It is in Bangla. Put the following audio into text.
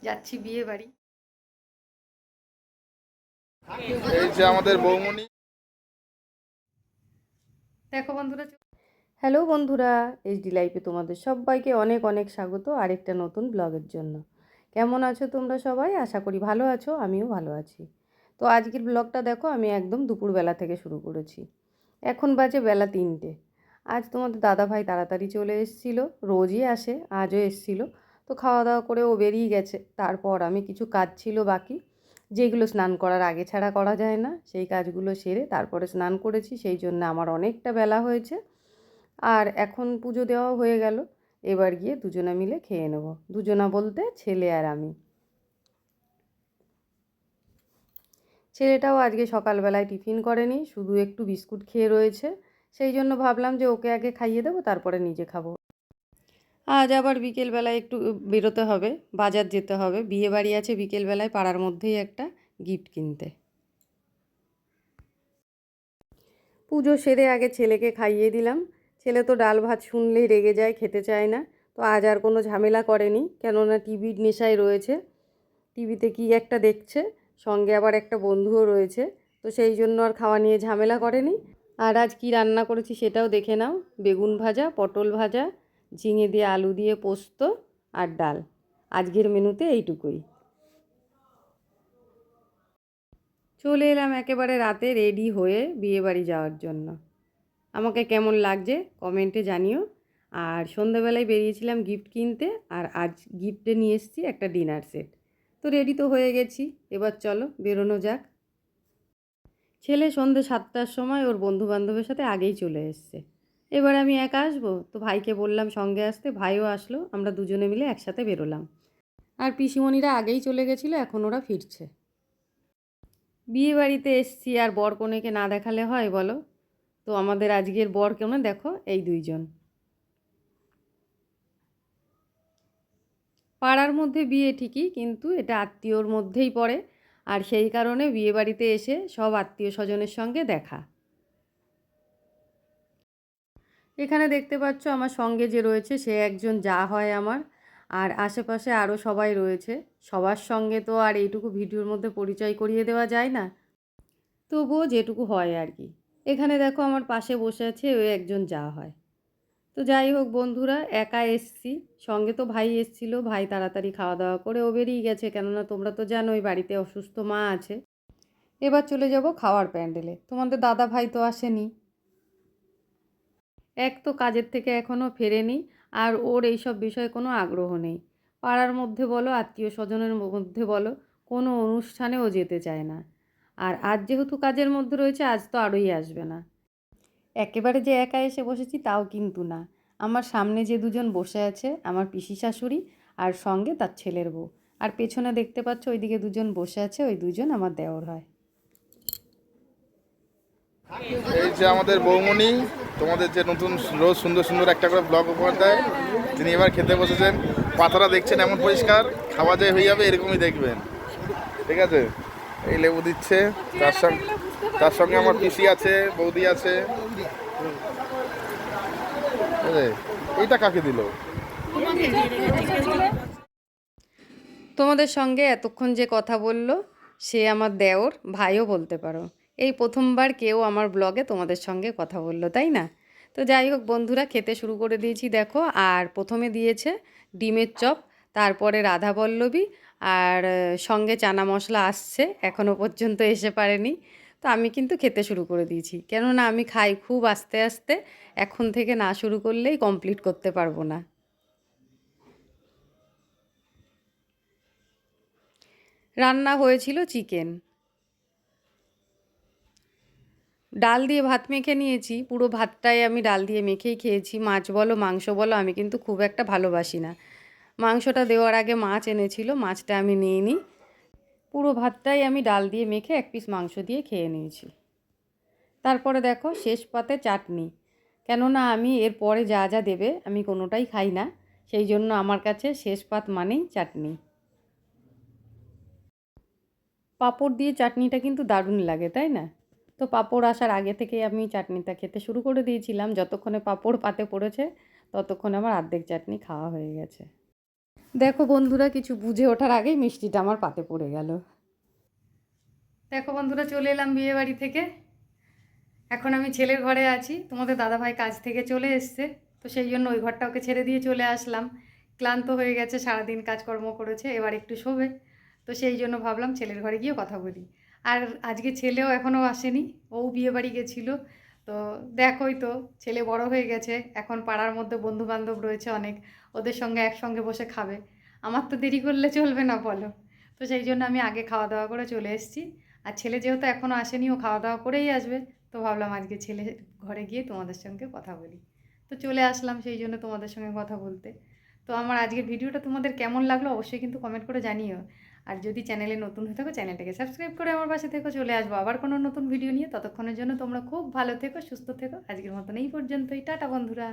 যাচ্ছি বিয়ে বাড়ি। এই যে আমাদের বৌমনি। দেখো বন্ধুরা, হ্যালো বন্ধুরা, এইচডি লাইফে তোমাদের সবাইকে অনেক অনেক স্বাগত আরেকটা নতুন ব্লগের জন্য। কেমন আছো তোমরা সবাই? আশা করি ভালো আছো, আমিও ভালো আছি। তো আজকের ব্লগটা দেখো, আমি একদম দুপুরবেলা থেকে শুরু করেছি। এখন বাজে বেলা 3টে। আজ তোমাদের দাদাভাই তাড়াতাড়ি চলে এসেছিলো, রোজই আসে, আজও এসেছিলো। তো খাওয়া দাওয়া করে ও বেরিয়ে গেছে। তারপর আমি কিছু কাজ ছিল বাকি, যেগুলো স্নান করার আগে ছাড়া করা যায় না, সেই কাজগুলো সেরে তারপরে স্নান করেছি। সেই জন্য আমার অনেকটা বেলা হয়েছে। আর এখন পুজো দেওয়া হয়ে গেল, এবার গিয়ে দুজনা মিলে খেয়ে নেব। দুজনা বলতে ছেলে আর আমি। ছেলেটাও আজকে সকালবেলায় টিফিন করেনি, শুধু একটু বিস্কুট খেয়ে রয়েছে। সেই জন্য ভাবলাম যে ওকে আগে খাইয়ে দেবো, তারপরে নিজে খাবো। আজ আবার বিকেলবেলায় একটু বেরোতে হবে, বাজার যেতে হবে। বিয়ে বাড়ি আছে বিকেলবেলায় পাড়ার মধ্যেই একটা, গিফট কিনতে। পুজো সেরে আগে ছেলেকে খাইয়ে দিলাম। ছেলে তো ডাল ভাত শুনলেই রেগে যায়, খেতে চায় না। তো আজ আর কোনো ঝামেলা করেনি, কেননা টিভির নেশায় রয়েছে। টিভিতে কি একটা দেখছে, সঙ্গে আবার একটা বন্ধুও রয়েছে। তো সেই জন্য আর খাওয়া নিয়ে ঝামেলা করেনি। আর আজ কি রান্না করেছি সেটাও দেখে নাও। বেগুন ভাজা, পটল ভাজা, ঝিঙে দিয়ে আলু দিয়ে পোস্ত আর ডাল। আজকের মেনুতে এইটুকুই। চলে এলাম একেবারে রাতে রেডি হয়ে বিয়েবাড়ি যাওয়ার জন্য। আমাকে কেমন লাগছে কমেন্টে জানিও। আর সন্ধ্যাবেলায় বেরিয়েছিলাম গিফট কিনতে, আর আজ গিফটে নিয়ে এসেছি একটা ডিনার সেট। তো রেডি তো হয়ে গেছি, এবার চলো বেরোনো যাক। ছেলে সন্ধ্যে 7টার সময় ওর বন্ধুবান্ধবের সাথে আগেই চলে এসছে। এবার আমি একা আসবো? তো ভাইকে বললাম সঙ্গে আসতে, ভাইও আসলো, আমরা দুজনে মিলে একসাথে বেরোলাম। আর পিসিমণিরা আগেই চলে গেছিলো, এখন ওরা ফিরছে। বিয়ে বাড়িতে এসছি, আর বর কনেকে না দেখালে হয় বলো? তো আমাদের আজকের বর কেমন দেখো, এই দুইজন। পাড়ার মধ্যে বিয়ে ঠিকই, কিন্তু এটা আত্মীয়র মধ্যেই পড়ে। আর সেই কারণে বিয়ে বাড়িতে এসে সব আত্মীয় স্বজনের সঙ্গে দেখা। এখানে দেখতে পাচ্ছ আমার সঙ্গে যে রয়েছে সে একজন যা হয় আমার। আর আশেপাশে আরও সবাই রয়েছে। সবার সঙ্গে তো আর এইটুকু ভিডিওর মধ্যে পরিচয় করিয়ে দেওয়া যায় না, তবুও যেটুকু হয় আর কি। এখানে দেখো আমার পাশে বসে আছে ওই একজন যা হয়। তো যাই হোক বন্ধুরা, একা এসছি, সঙ্গে তো ভাই এসছিল। ভাই তাড়াতাড়ি খাওয়া দাওয়া করে ও বেরিয়ে গেছে, কেননা তোমরা তো জানোই বাড়িতে অসুস্থ মা আছে। এবার চলে যাব খাওয়ার প্যান্ডেলে। তোমাদের দাদা ভাই তো আসেনি, এক তো কাজের থেকে এখনও ফেরেনি, আর ওর এইসব বিষয়ে কোনো আগ্রহ নেই। পাড়ার মধ্যে বলো, আত্মীয় স্বজনের মধ্যে বলো, কোনো অনুষ্ঠানে ও যেতে চায় না। আর আজ যেহেতু কাজের মধ্যে রয়েছে, আজ তো আরোই আসবে না। একেবারে যে একা এসে বসেছি তাও কিন্তু না। আমার সামনে যে দুজন বসে আছে, আমার পিসি শাশুড়ি আর সঙ্গে তার ছেলের বউ। আর পেছনে দেখতে পাচ্ছ ওইদিকে দুজন বসে আছে, ওই দুজন আমার দেওর হয়। এই যে আমাদের বৌমনি, তোমাদের যে নতুন রোজ সুন্দর সুন্দর একটা করে ব্লগ উপহার দেয়, তিনি এবার খেতে বসেছেন। পাতাটা দেখছেন এমন পরিষ্কার, খাওয়া যায় হয়ে যাবে এরকমই দেখবেন। ঠিক আছে, এই লেবু দিচ্ছে, তার সঙ্গে আমার পিসি আছে, বৌদি আছে। এইটা কাকে দিল? তোমাদের সঙ্গে এতক্ষণ যে কথা বলল সে আমার দেওর, ভাইও বলতে পারো। এই প্রথমবার কেউ আমার ব্লগে তোমাদের সঙ্গে কথা বললো, তাই না? তো যাই হোক বন্ধুরা, খেতে শুরু করে দিয়েছি দেখো। আর প্রথমে দিয়েছে ডিমের চপ, তারপরে রাধাবল্লভী, আর সঙ্গে চানা মশলা আসছে, এখনও পর্যন্ত এসে পারেনি। তো আমি কিন্তু খেতে শুরু করে দিয়েছি, কেননা আমি খাই খুব আস্তে আস্তে। এখন থেকে না শুরু করলেই কমপ্লিট করতে পারবো না। রান্না হয়েছিল চিকেন, ডাল দিয়ে ভাত মেখে নিয়েছি। পুরো ভাতটাই আমি ডাল দিয়ে মেখেই খেয়েছি। মাছ বলো মাংস বলো, আমি কিন্তু খুব একটা ভালোবাসি না। মাংসটা দেওয়ার আগে মাছ এনেছিল, মাছটা আমি নিইনি। পুরো ভাতটাই আমি ডাল দিয়ে মেখে এক পিস মাংস দিয়ে খেয়ে নিয়েছি। তারপরে দেখো শেষ পাতে চাটনি, কেননা আমি এর পরে যা যা দেবে আমি কোনোটাই খাই না। সেই জন্য আমার কাছে শেষ পাত মানেই চাটনি। পাঁপড় দিয়ে চাটনিটা কিন্তু দারুণ লাগে, তাই না? তো পাঁপড় আসার আগে থেকেই আমি চাটনিটা খেতে শুরু করে দিয়েছিলাম। যতক্ষণে পাঁপড় পাতে পড়েছে ততক্ষণে আমার অর্ধেক চাটনি খাওয়া হয়ে গেছে। দেখো বন্ধুরা, কিছু বুঝে ওঠার আগেই মিষ্টিটা আমার পাতে পড়ে গেল। দেখো বন্ধুরা, চলে এলাম বিয়ে বাড়ি থেকে। এখন আমি ছেলের ঘরে আছি। তোমাদের দাদাভাই কাজ থেকে চলে এসছে, তো সেই জন্য ওই ঘরটা ওকে ছেড়ে দিয়ে চলে আসলাম। ক্লান্ত হয়ে গেছে, সারাদিন কাজকর্ম করেছে, এবার একটু শোবে। তো সেই জন্য ভাবলাম ছেলের ঘরে গিয়ে কথা বলি। আর আজকে ছেলেও এখনও আসেনি, ও বিয়ে বাড়ি গেছিলো। তো দেখোই তো, ছেলে বড় হয়ে গেছে, এখন পাড়ার মধ্যে বন্ধু বান্ধব রয়েছে অনেক, ওদের সঙ্গে একসঙ্গে বসে খাবে। আমার তো দেরি করলে চলবে না বলো। তো সেই জন্য আমি আগে খাওয়া দাওয়া করে চলে এসেছি। আর ছেলে যেহেতু এখনও আসেনি, ও খাওয়া দাওয়া করেই আসবে। তো ভাবলাম আজকে ছেলে ঘরে গিয়ে তোমাদের সঙ্গে কথা বলি। তো চলে আসলাম সেই জন্য তোমাদের সঙ্গে কথা বলতে। তো আমার আজকের ভিডিওটা তোমাদের কেমন লাগলো অবশ্যই কিন্তু কমেন্ট করে জানিও। আর যদি চ্যানেলে নতুন হয়ে থাকো, চ্যানেলটাকে সাবস্ক্রাইব করে আমার পাশে থেকো। চলে আসবো আবার কোনো নতুন ভিডিও নিয়ে। ততক্ষণের জন্য তোমরা খুব ভালো থেকো, সুস্থ থেকো। আজকের মতন এই পর্যন্তই। টাটা বন্ধুরা।